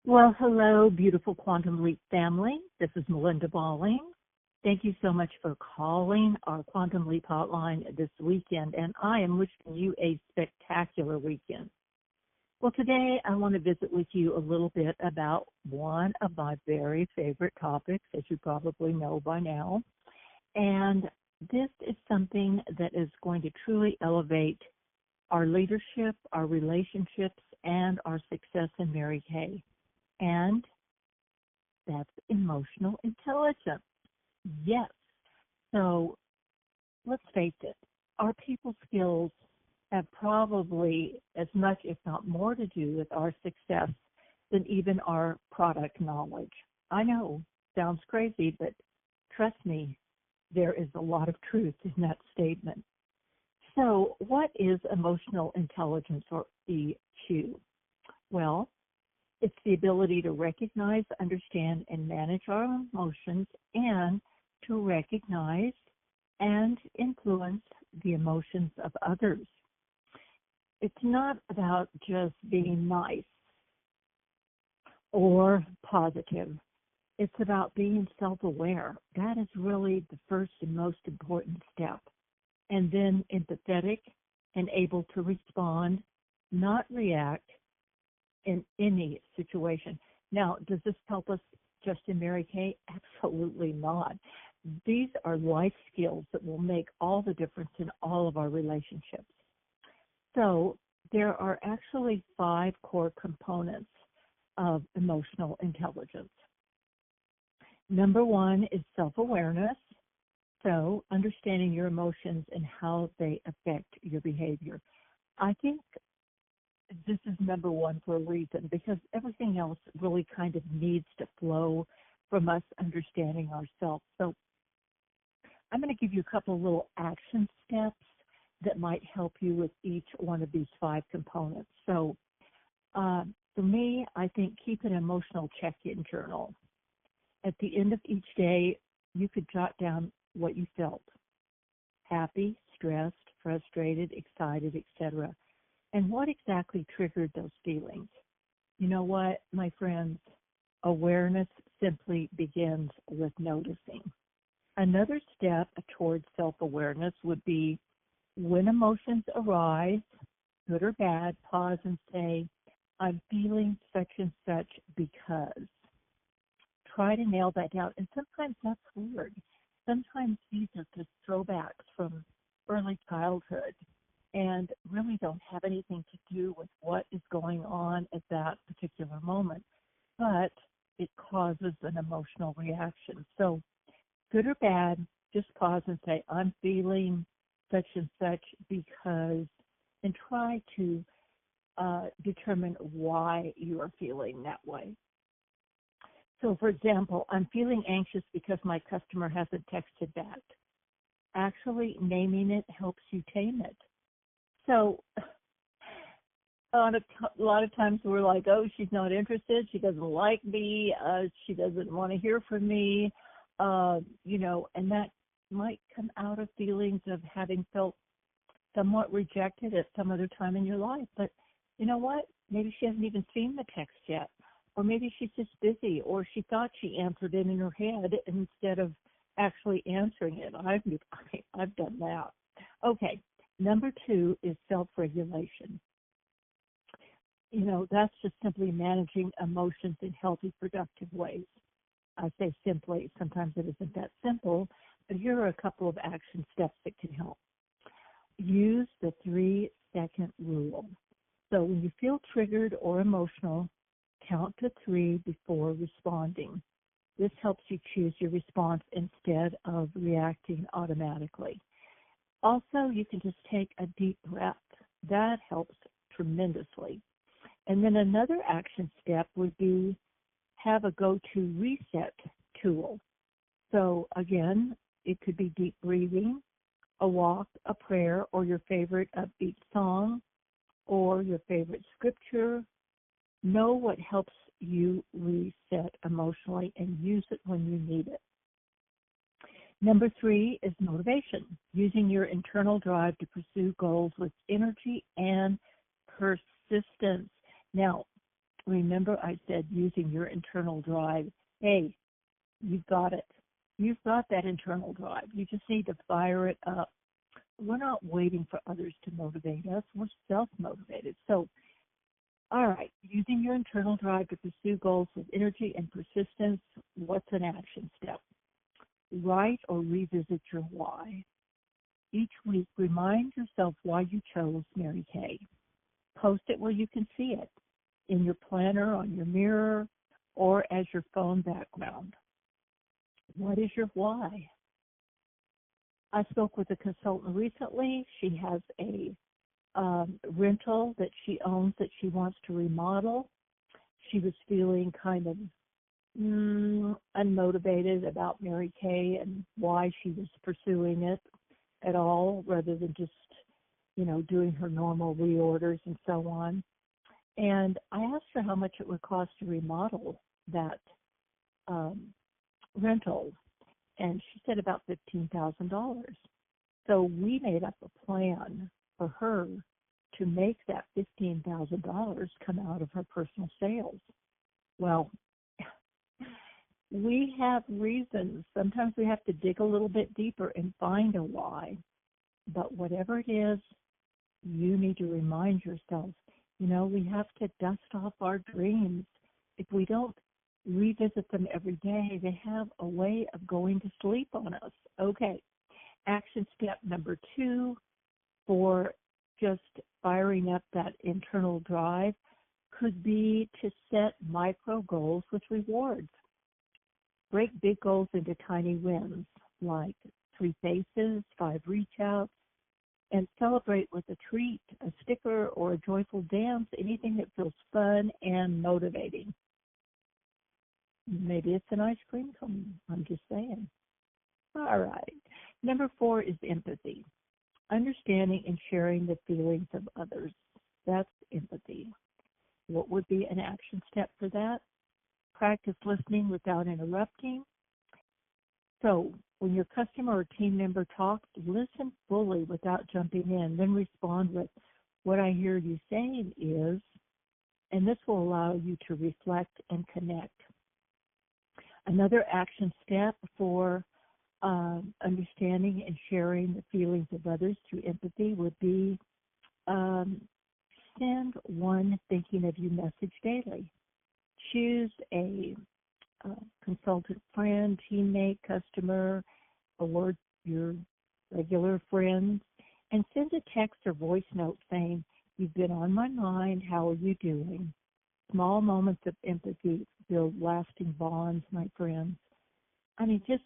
Well, hello, beautiful Quantum Leap family. This is Melinda Balling. Thank you so much for calling our Quantum Leap hotline this weekend, and I am wishing you a spectacular weekend. Well, today I want to visit with you a little bit about one of my very favorite topics, as you probably know by now. And this is something that is going to truly elevate our leadership, our relationships, and our success in Mary Kay. And that's emotional intelligence. Yes. So let's face it, our people skills have probably as much, if not more, to do with our success than even our product knowledge. I know, sounds crazy, but trust me, there is a lot of truth in that statement. So what is emotional intelligence, or EQ? Well, it's the ability to recognize, understand, and manage our emotions, and to recognize and influence the emotions of others. It's not about just being nice or positive. It's about being self-aware. That is really the first and most important step. And then empathetic and able to respond, not react, in any situation. Now, does this help us just in Mary Kay? Absolutely not. These are life skills that will make all the difference in all of our relationships. So there are actually 5 core components of emotional intelligence. Number 1 is self-awareness. So understanding your emotions and how they affect your behavior. I think this is number 1 for a reason, because everything else really kind of needs to flow from us understanding ourselves. So I'm going to give you a couple of little action steps that might help you with each one of these 5 components. So for me, I think keep an emotional check-in journal. At the end of each day, you could jot down what you felt: happy, stressed, frustrated, excited, etc. And what exactly triggered those feelings? You know what, my friends? Awareness simply begins with noticing. Another step towards self-awareness would be, when emotions arise, good or bad, pause and say, I'm feeling such and such because. Try to nail that down. And sometimes that's hard. Sometimes these are just throwbacks from early childhood and really don't have anything to do with what is going on at that particular moment, but it causes an emotional reaction. So good or bad, just pause and say, I'm feeling such and such because, and try to determine why you are feeling that way. So, for example, I'm feeling anxious because my customer hasn't texted back. Actually, naming it helps you tame it. So a lot of times we're like, oh, she's not interested, she doesn't like me, she doesn't want to hear from me, and that might come out of feelings of having felt somewhat rejected at some other time in your life. But you know what? Maybe she hasn't even seen the text yet, or maybe she's just busy, or she thought she answered it in her head instead of actually answering it. I've done that. Okay. Number 2 is self-regulation. That's just simply managing emotions in healthy, productive ways. I say simply, sometimes it isn't that simple, but here are a couple of action steps that can help. Use the 3-second rule. So when you feel triggered or emotional, count to 3 before responding. This helps you choose your response instead of reacting automatically. Also, you can just take a deep breath. That helps tremendously. And then another action step would be have a go-to reset tool. So again, it could be deep breathing, a walk, a prayer, or your favorite upbeat song, or your favorite scripture. Know what helps you reset emotionally and use it when you need it. Number 3 is motivation, using your internal drive to pursue goals with energy and persistence. Now, remember I said using your internal drive. Hey, you've got it. You've got that internal drive. You just need to fire it up. We're not waiting for others to motivate us. We're self-motivated. So, all right, using your internal drive to pursue goals with energy and persistence, what's an action step? Write or revisit your why. Each week, remind yourself why you chose Mary Kay. Post it where you can see it, in your planner, on your mirror, or as your phone background. What is your why? I spoke with a consultant recently. She has a rental that she owns that she wants to remodel. She was feeling kind of unmotivated about Mary Kay and why she was pursuing it at all, rather than just, doing her normal reorders and so on. And I asked her how much it would cost to remodel that rental, and she said about $15,000. So we made up a plan for her to make that $15,000 come out of her personal sales. Well, we have reasons. Sometimes we have to dig a little bit deeper and find a why. But whatever it is, you need to remind yourself, we have to dust off our dreams. If we don't revisit them every day, they have a way of going to sleep on us. Okay, action step number 2 for just firing up that internal drive could be to set micro goals with rewards. Break big goals into tiny wins, like 3 faces, 5 reach outs, and celebrate with a treat, a sticker, or a joyful dance, anything that feels fun and motivating. Maybe it's an ice cream cone, I'm just saying. All right. Number 4 is empathy. Understanding and sharing the feelings of others. That's empathy. What would be an action step for that? Practice listening without interrupting. So when your customer or team member talks, listen fully without jumping in, then respond with, what I hear you saying is, and this will allow you to reflect and connect. Another action step for understanding and sharing the feelings of others through empathy would be send one thinking of you message daily. Choose a consultant friend, teammate, customer, or your regular friends, and send a text or voice note saying, you've been on my mind, how are you doing? Small moments of empathy build lasting bonds, my friends. I mean, just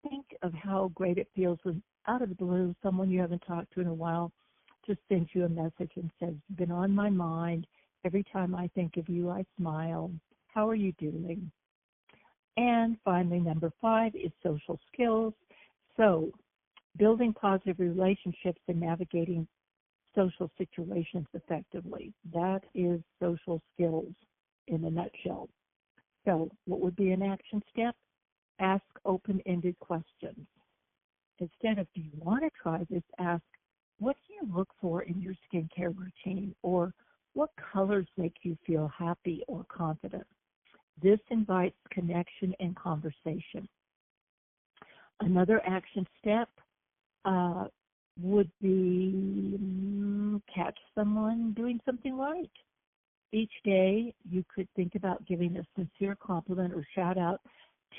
think of how great it feels when out of the blue, someone you haven't talked to in a while just sends you a message and says, you've been on my mind. Every time I think of you, I smile. How are you doing? And finally, number 5 is social skills. So building positive relationships and navigating social situations effectively. That is social skills in a nutshell. So what would be an action step? Ask open-ended questions. Instead of, do you want to try this, ask, what do you look for in your skincare routine? Or what colors make you feel happy or confident? This invites connection and conversation. Another action step would be catch someone doing something right. Each day, you could think about giving a sincere compliment or shout out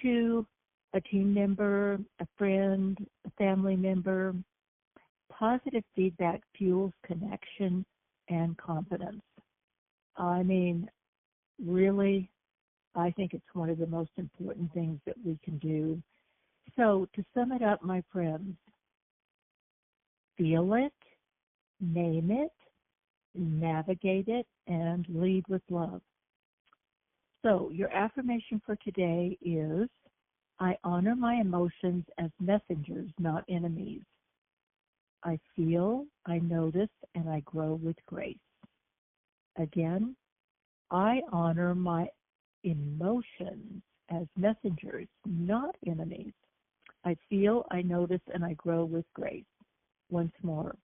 to a team member, a friend, a family member. Positive feedback fuels connection and confidence. I mean, really, I think it's one of the most important things that we can do. So to sum it up, my friends, feel it, name it, navigate it, and lead with love. So your affirmation for today is, I honor my emotions as messengers, not enemies. I feel, I notice, and I grow with grace. Again, I honor my emotions as messengers, not enemies. I feel, I notice, and I grow with grace. Once more,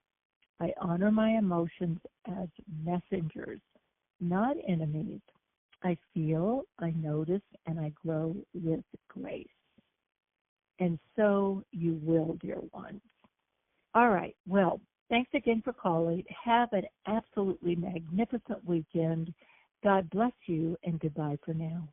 I honor my emotions as messengers, not enemies. I feel, I notice, and I grow with grace. And so you will, dear ones. All right. Well, thanks again for calling. Have an absolutely magnificent weekend. God bless you, and goodbye for now.